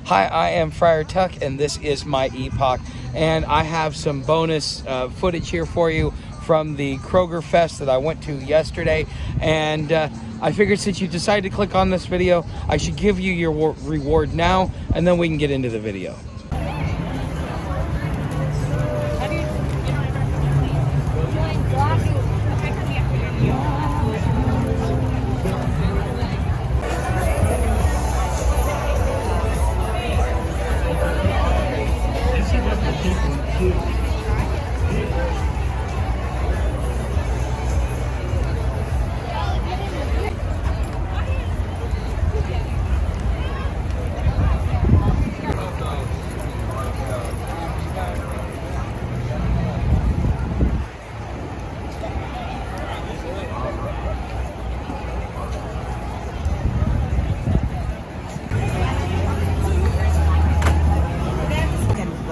Hi, I am Friar Tuck, and this is my Epoch, and I have some bonus footage here for you from the Kroger Fest that I went to yesterday, and I figured since you decided to click on this video, I should give you your reward now, and then we can get into the video.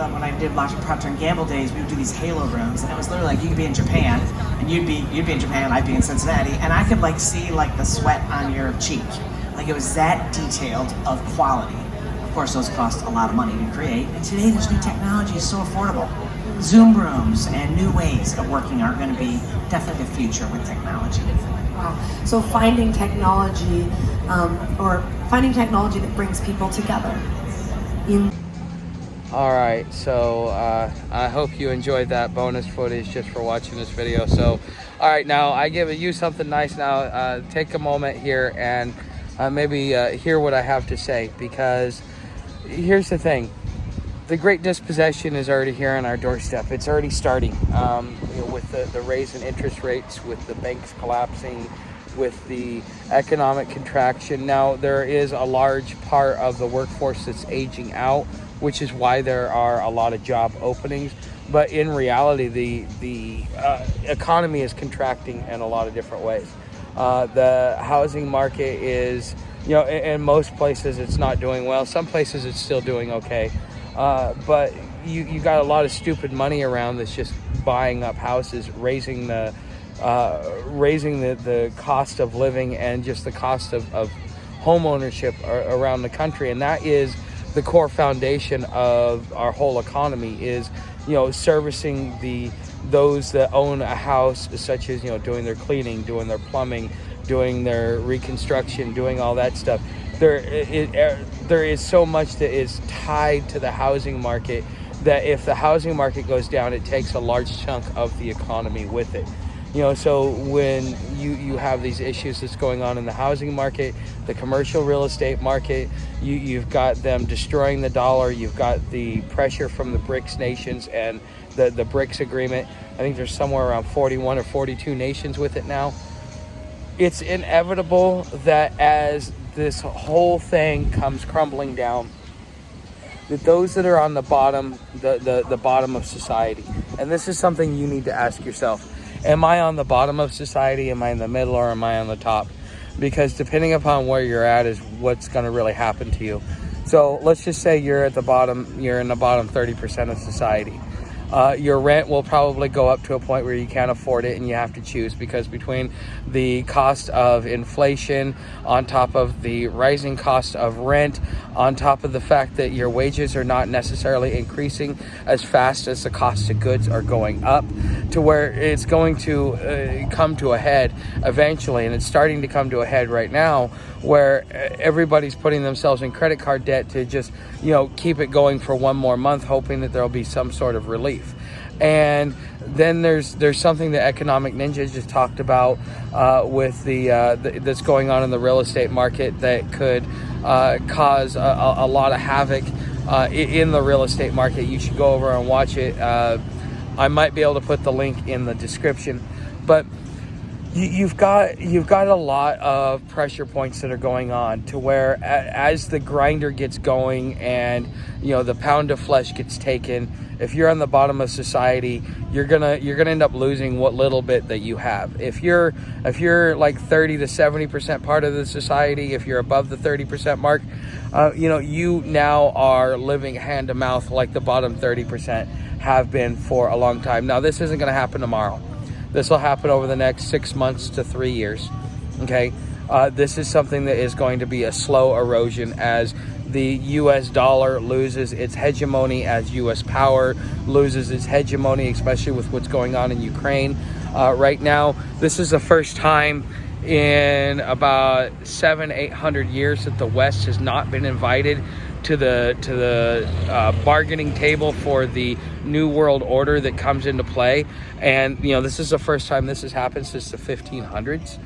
When I did lots of Procter & Gamble days, we would do these halo rooms, and it was literally like you could be in Japan, and you'd be in Japan, I'd be in Cincinnati, and I could like see like the sweat on your cheek. Like it was that detailed of quality. Of course, those cost a lot of money to create, and today there's new technology, it's so affordable. Zoom rooms and new ways of working are going to be definitely the future with technology. Wow. So finding technology, or finding technology that brings people together. Alright, so I hope you enjoyed that bonus footage just for watching this video. So, alright, now I give you something nice now. Take a moment here and maybe hear what I have to say, because here's the thing. The Great Dispossession is already here on our doorstep. It's already starting with the raise in interest rates, with the banks collapsing, with the economic contraction. Now, there is a large part of the workforce that's aging out, which is why there are a lot of job openings. But in reality, the economy is contracting in a lot of different ways. The housing market is, in most places it's not doing well. Some places it's still doing okay. But you got a lot of stupid money around that's just buying up houses, raising the cost of living and just the cost of home ownership around the country. And that is the core foundation of our whole economy, is servicing those that own a house, such as doing their cleaning, doing their plumbing, doing their reconstruction, doing all that stuff. There is so much that is tied to the housing market that if the housing market goes down, it takes a large chunk of the economy with it. So when you have these issues that's going on in the housing market, the commercial real estate market, you've got them destroying the dollar, you've got the pressure from the BRICS nations and the BRICS agreement. I think there's somewhere around 41 or 42 nations with it now. It's inevitable that as this whole thing comes crumbling down, that those that are on the bottom, the bottom of society, and this is something you need to ask yourself. Am I on the bottom of society? Am I in the middle, or am I on the top? Because depending upon where you're at is what's going to really happen to you. So let's just say you're at the bottom, you're in the bottom 30% of society. Your rent will probably go up to a point where you can't afford it and you have to choose, because between the cost of inflation, on top of the rising cost of rent, on top of the fact that your wages are not necessarily increasing as fast as the cost of goods are going up, to where it's going to come to a head eventually, and it's starting to come to a head right now, where everybody's putting themselves in credit card debt to just keep it going for one more month, hoping that there'll be some sort of relief. And then there's something that Economic Ninja just talked about with that's going on in the real estate market that could cause a lot of havoc in the real estate market. You should go over and watch it. I might be able to put the link in the description, but you've got a lot of pressure points that are going on, to where as the grinder gets going and the pound of flesh gets taken, if you're on the bottom of society, you're gonna end up losing what little bit that you have. If you're like 30 to 70% part of the society, if you're above the 30% mark, you now are living hand to mouth like the bottom 30% have been for a long time. Now, this isn't going to happen tomorrow. This will happen over the next 6 months to 3 years. Okay, this is something that is going to be a slow erosion as the U.S. dollar loses its hegemony as U.S. power, loses its hegemony, especially with what's going on in Ukraine right now. This is the first time in about 700-800 years that the West has not been invited to the bargaining table for the new world order that comes into play. And this is the first time this has happened since the 1500s.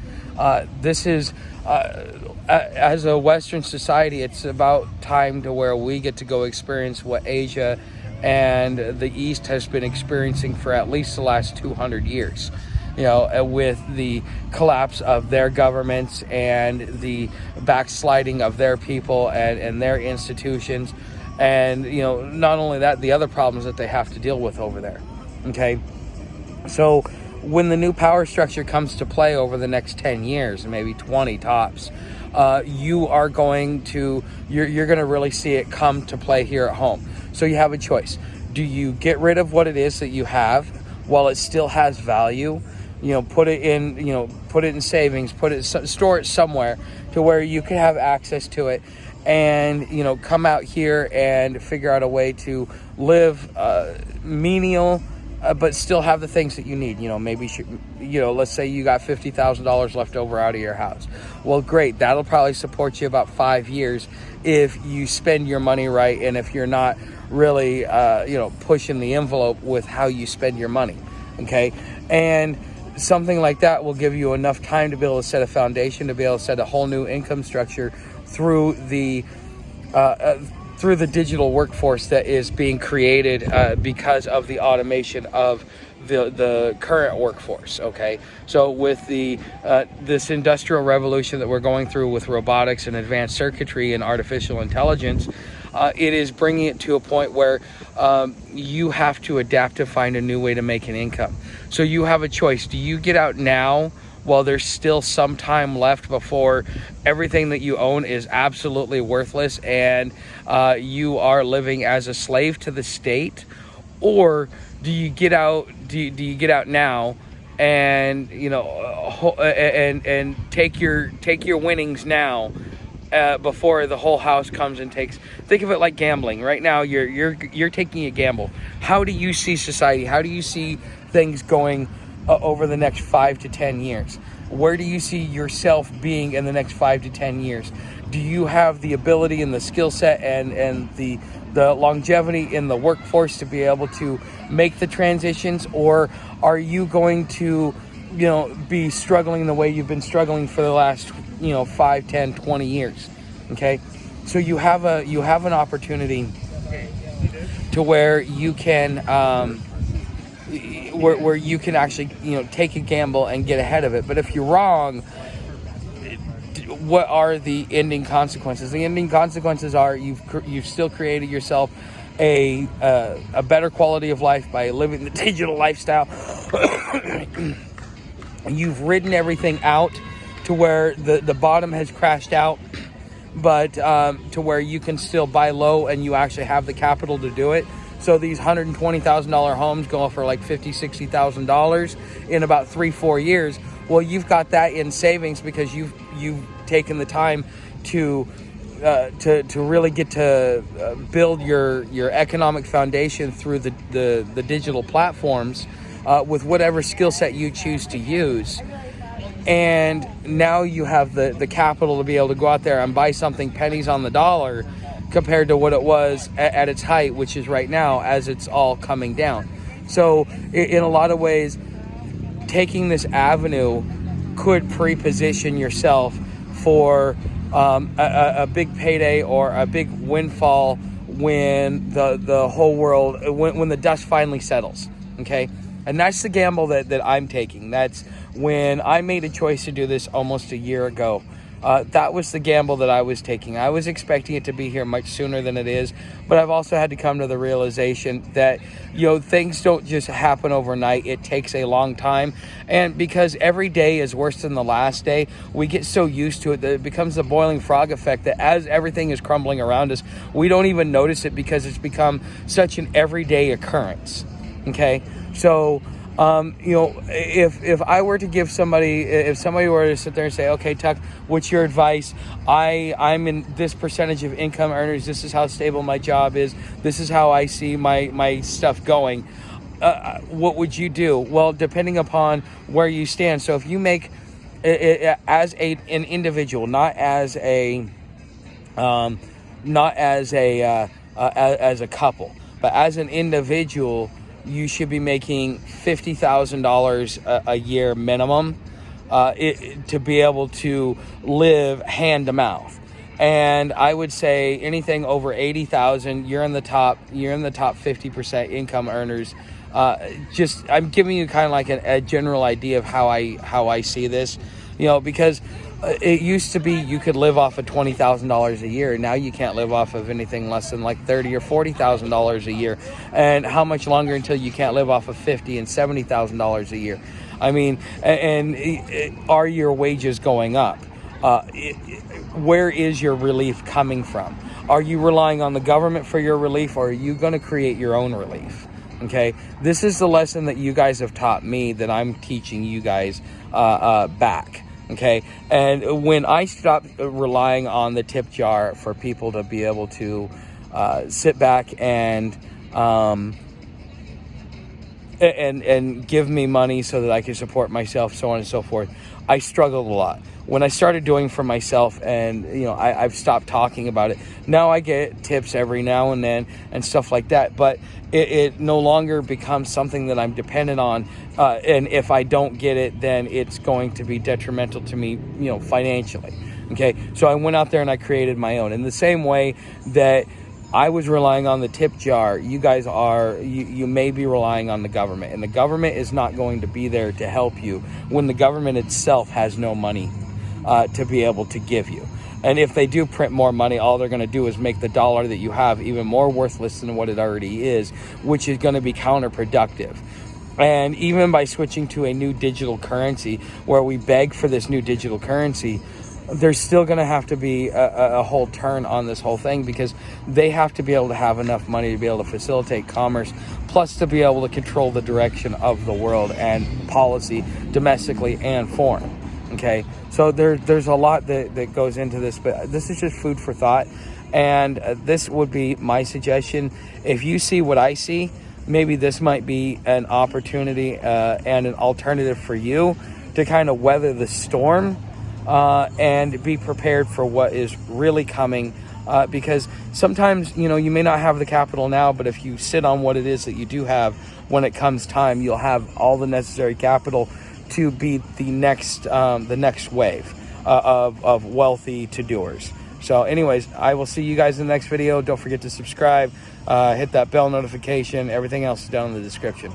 This is as a Western society, it's about time to where we get to go experience what Asia and the East has been experiencing for at least the last 200 years. With the collapse of their governments and the backsliding of their people and their institutions. And, not only that, the other problems that they have to deal with over there. Okay. So when the new power structure comes to play over the next 10 years, maybe 20 tops, you're going to really see it come to play here at home. So you have a choice. Do you get rid of what it is that you have while it still has value? Put it in savings, store it somewhere to where you can have access to it, and come out here and figure out a way to live menial, but still have the things that you need. Maybe let's say you got $50,000 left over out of your house. Well, great, that'll probably support you about 5 years if you spend your money right, and if you're not really pushing the envelope with how you spend your money. Okay, and something like that will give you enough time to be able to set a foundation, to be able to set a whole new income structure through the digital workforce that is being created because of the automation of the current workforce. Okay, so with the this industrial revolution that we're going through with robotics and advanced circuitry and artificial intelligence, it is bringing it to a point where you have to adapt to find a new way to make an income. So you have a choice. Do you get out now while there's still some time left before everything that you own is absolutely worthless and you are living as a slave to the state? Or do you get out? Do you get out now and and take your winnings now? Before the whole house comes and takes. Think of it like gambling. Right now, you're taking a gamble. How do you see society? How do you see things going over the next 5 to 10 years? Where do you see yourself being in the next 5 to 10 years? Do you have the ability and the skill set and the longevity in the workforce to be able to make the transitions, or are you going to be struggling the way you've been struggling for the last 5, 10, 20 years? Okay, so you have an opportunity to where you can where you can actually take a gamble and get ahead of it. But if you're wrong, what are the ending consequences? The ending consequences are you've still created yourself a better quality of life by living the digital lifestyle. You've ridden everything out to where the bottom has crashed out, but to where you can still buy low and you actually have the capital to do it. So these $120,000 homes go for like $50,000, $60,000 in about 3-4 years. Well, you've got that in savings because you've taken the time to really get to build your economic foundation through the digital platforms with whatever skill set you choose to use. And now you have the capital to be able to go out there and buy something pennies on the dollar compared to what it was at its height, which is right now as it's all coming down. So in a lot of ways, taking this avenue could pre-position yourself for a big payday or a big windfall when the whole world, when the dust finally settles. Okay, and that's the gamble that I'm taking. That's when I made a choice to do this almost a year ago. That was the gamble that I was taking. I was expecting it to be here much sooner than it is, but I've also had to come to the realization that things don't just happen overnight. It takes a long time, and because every day is worse than the last day, we get so used to it that it becomes the boiling frog effect, that as everything is crumbling around us, we don't even notice it because it's become such an everyday occurrence. Okay, so You know, if I were to give somebody, if somebody were to sit there and say, okay, Tuck, what's your advice? I'm in this percentage of income earners. This is how stable my job is. This is how I see my stuff going. What would you do? Well, depending upon where you stand. So if you make as an individual, not as a couple, but as an individual, you should be making $50,000 a year minimum to be able to live hand to mouth. And I would say anything over 80,000, you're in the top 50% income earners. I'm giving you kind of like a general idea of how I see this, you know, because it used to be you could live off of $20,000 a year. Now you can't live off of anything less than like $30,000 or $40,000 a year. And how much longer until you can't live off of $50,000 and $70,000 a year? I mean, are your wages going up? Where is your relief coming from? Are you relying on the government for your relief, or are you going to create your own relief? Okay, this is the lesson that you guys have taught me that I'm teaching you guys back. Okay, and when I stopped relying on the tip jar for people to be able to sit back and give me money so that I could support myself, so on and so forth, I struggled a lot. When I started doing for myself, and you know, I've stopped talking about it. Now I get tips every now and then and stuff like that, but it no longer becomes something that I'm dependent on. And if I don't get it, then it's going to be detrimental to me, you know, financially. Okay, so I went out there and I created my own. In the same way that I was relying on the tip jar, you guys are, you may be relying on the government, and the government is not going to be there to help you when the government itself has no money to be able to give you. And if they do print more money, all they're going to do is make the dollar that you have even more worthless than what it already is, which is going to be counterproductive. And even by switching to a new digital currency, where we beg for this new digital currency, there's still going to have to be a whole turn on this whole thing, because they have to be able to have enough money to be able to facilitate commerce, plus to be able to control the direction of the world and policy domestically and foreign. Okay, so there's a lot that goes into this, but this is just food for thought. And this would be my suggestion. If you see what I see, maybe this might be an opportunity and an alternative for you to kind of weather the storm and be prepared for what is really coming. Because sometimes, you know, you may not have the capital now, but if you sit on what it is that you do have, when it comes time, you'll have all the necessary capital to be the next wave of wealthy to-doers. So anyways, I will see you guys in the next video. Don't forget to subscribe, hit that bell notification. Everything else is down in the description.